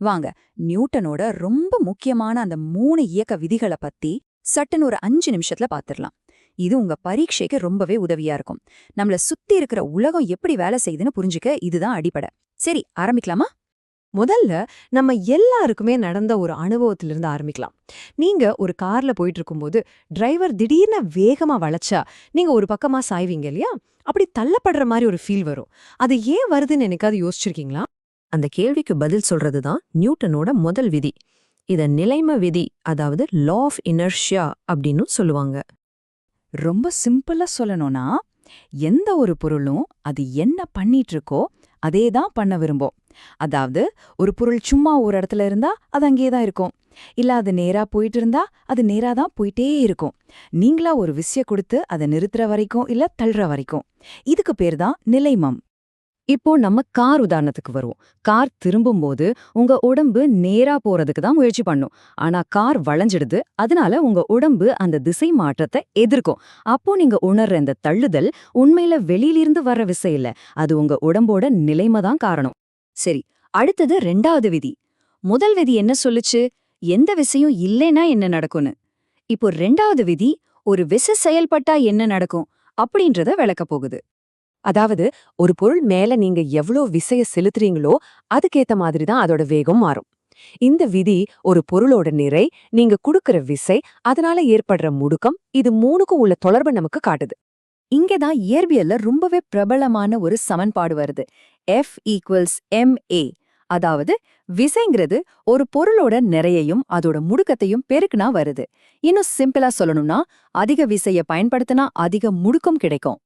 வாங்க, நியூட்டனோட ரொம்ப முக்கியமான அந்த 3 இயக்க விதிகளை பத்தி சட்டுன்னு ஒரு 5 நிமிஷத்துல பாத்துரலாம். இது உங்க பரீட்சைக்கு ரொம்பவே உதவியா இருக்கும். நம்மள சுத்தி இருக்கிற உலகம் எப்படி வேலை செய்யுதுன்னு புரிஞ்சுக்க இதுதான் அடிப்படை. சரி, ஆரம்பிக்கலாமா? முதல்ல நம்ம எல்லாருக்குமே நடந்த ஒரு அனுபவத்திலிருந்து ஆரம்பிக்கலாம். நீங்க ஒரு கார்ல போயிட்டு இருக்கும்போது டிரைவர் திடீர்னு வேகமா வளைச்சா நீங்க ஒரு பக்கமா சாய்வீங்க இல்லையா? அப்படி தள்ளப்படுற மாதிரி ஒரு ஃபீல் வரும். அது ஏன் வருதுன்னு என்னைக்காவது யோசிச்சிருக்கீங்களா? அந்த கேள்விக்கு பதில் சொல்றது தான் நியூட்டனோட முதல் விதி. இத நிலைம விதி, அதாவது லா ஆஃப் இனர்ஷியா அப்படின்னு சொல்லுவாங்க. ரொம்ப சிம்பிளா சொல்லணும்னா, எந்த ஒரு பொருளும் அது என்ன பண்ணிட்டு இருக்கோ அதே தான் பண்ண விரும்பும். அதாவது ஒரு பொருள் சும்மா ஒரு இடத்துல இருந்தா அது அங்கேயே தான் இருக்கும். இல்ல அது நேரா போயிட்டு இருந்தா அது நேரா தான் போயிட்டே இருக்கும். நீங்களா ஒரு விஷயம் கொடுத்து அதை நிறுத்துற வரைக்கும் இல்ல தள்ளுற வரைக்கும். இதுக்கு பேர் தான் நிலைமம். இப்போ நம்ம கார் உதாரணத்துக்கு வருவோம். கார் திரும்பும்போது உங்க உடம்பு நேரா போறதுக்கு தான் முயற்சி பண்ணும். ஆனா கார் வளைஞ்சிடுது, அதனால உங்க உடம்பு அந்த திசை மாற்றத்தை எதிர்க்கும். அப்போ நீங்க உணர்ற இந்த தள்ளுதல் உண்மையில வெளியிலிருந்து வர்ற விசை இல்ல, அது உங்க உடம்போட நிலைமை தான் காரணம். சரி, அடுத்தது 2வது விதி. முதல் விதி என்ன சொல்லுச்சு? எந்த விசையும் இல்லைன்னா என்ன நடக்கும்னு. இப்போ 2வது விதி, ஒரு விசை செயல்பட்டா என்ன நடக்கும் அப்படின்றத விளக்கப் போகுது. அதாவது ஒரு பொருள் மேல நீங்க எவ்வளோ விசைய செலுத்துறீங்களோ அதுக்கேத்த மாதிரி தான் அதோட வேகம் மாறும். இந்த விதி ஒரு பொருளோட நிறை, நீங்க குடுக்கற விசை, அதனால ஏற்படுற முடுக்கம், இது 3க்கும் உள்ள தொடர்பை நமக்கு காட்டுது. இங்கதான் இயற்பியல்ல ரொம்பவே பிரபலமான ஒரு சமன்பாடு வருது. F = ma. அதாவது விசைங்கிறது ஒரு பொருளோட நிறையையும் அதோட முடுக்கத்தையும் பெருக்குனா வருது. இன்னும் சிம்பிளா சொல்லணும்னா, அதிக விசைய பயன்படுத்தினா அதிக முடுக்கம் கிடைக்கும்.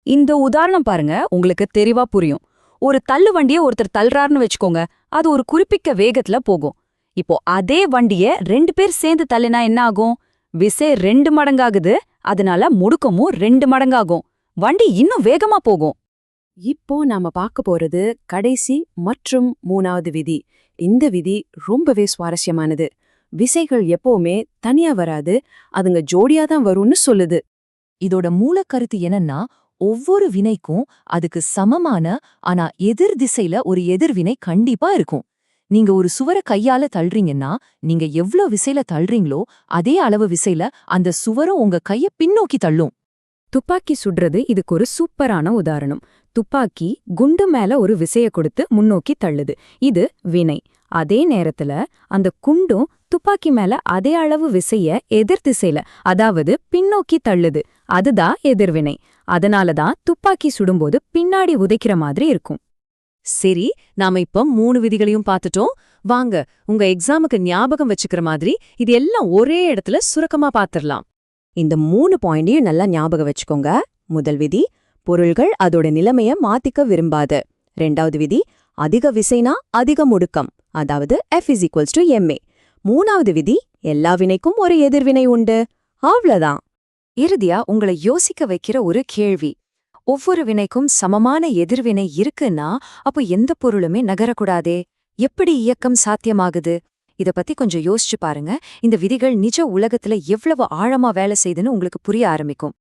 இந்த உதாரணம் பாருங்க, உங்களுக்கு தெளிவா புரியும். ஒரு தள்ளு வண்டிய ஒருத்தர் தள்ளுறாருன்னு வச்சுக்கோங்க, அது ஒரு குறிப்பிட்ட வேகத்துல போகும். இப்போ அதே வண்டிய 2 பேர் சேர்ந்து தள்ளினா என்ன ஆகும்? விசை 2 மடங்காகுது, அதனால முடுக்கமும் 2 மடங்காகும். வண்டி இன்னும் வேகமா போகும். இப்போ நாம பார்க்க போறது கடைசி மற்றும் 3வது விதி. இந்த விதி ரொம்பவே சுவாரஸ்யமானது. விசைகள் எப்பவுமே தனியா வராது, அதுங்க ஜோடியா தான் வரும்னு சொல்லுது. இதோட மூலக்கருத்து என்னன்னா, ஒவ்வொரு வினைக்கும் அதுக்கு சமமான ஆனா எதிர் திசையில ஒரு எதிர்வினை கண்டிப்பா இருக்கும். நீங்க ஒரு சுவரை கையால தள்ளுறீங்கன்னா, நீங்க எவ்ளோ விசையில தள்ளுறீங்களோ அதே அளவு விசையில அந்த சுவரும் உங்க கைய பின்னோக்கி தள்ளும். துப்பாக்கி சுடுறது இதுக்கு ஒரு சூப்பரான உதாரணம். துப்பாக்கி குண்டு மேல ஒரு விசைய கொடுத்து முன்னோக்கி தள்ளுது. இது வினை. அதே நேரத்துல அந்த குண்டும் துப்பாக்கி மேல அதே அளவு விசைய எதிர் திசையில, அதாவது பின்னோக்கி தள்ளுது. அதுதான் எதிர்வினை. அதனாலதான் துப்பாக்கி சுடும்போது பின்னாடி உதைக்கிற மாதிரி இருக்கும். சரி, நாம இப்ப 3 விதிகளையும் பார்த்துட்டோம். வாங்க, உங்க எக்ஸாமுக்கு ஞாபகம் வச்சுக்கிற மாதிரி இது எல்லாம் ஒரே இடத்துல சுருக்கமா பாத்துரலாம். இந்த 3 பாயிண்டையும் நல்லா ஞாபகம் வச்சுக்கோங்க. முதல் விதி, பொருள்கள் அதோட நிலைமைய மாத்திக்க விரும்பாது. 2வது விதி, அதிக விசைனா அதிக முடுக்கம், அதாவது F = ma. 3வது விதி, எல்லா வினைக்கும் ஒரு எதிர்வினை உண்டு. அவ்வளவுதான். இறுதியா உங்களை யோசிக்க வைக்கிற ஒரு கேள்வி. ஒவ்வொரு வினைக்கும் சமமான எதிர்வினை இருக்குன்னா, அப்போ எந்த பொருளுமே நகரக்கூடாதே. எப்படி இயக்கம் சாத்தியமாகுது? இத பத்தி கொஞ்சம் யோசிச்சு பாருங்க. இந்த விதிகள் நிஜ உலகத்துல எவ்வளவு ஆழமா வேலை செய்துன்னு உங்களுக்கு புரிய ஆரம்பிக்கும்.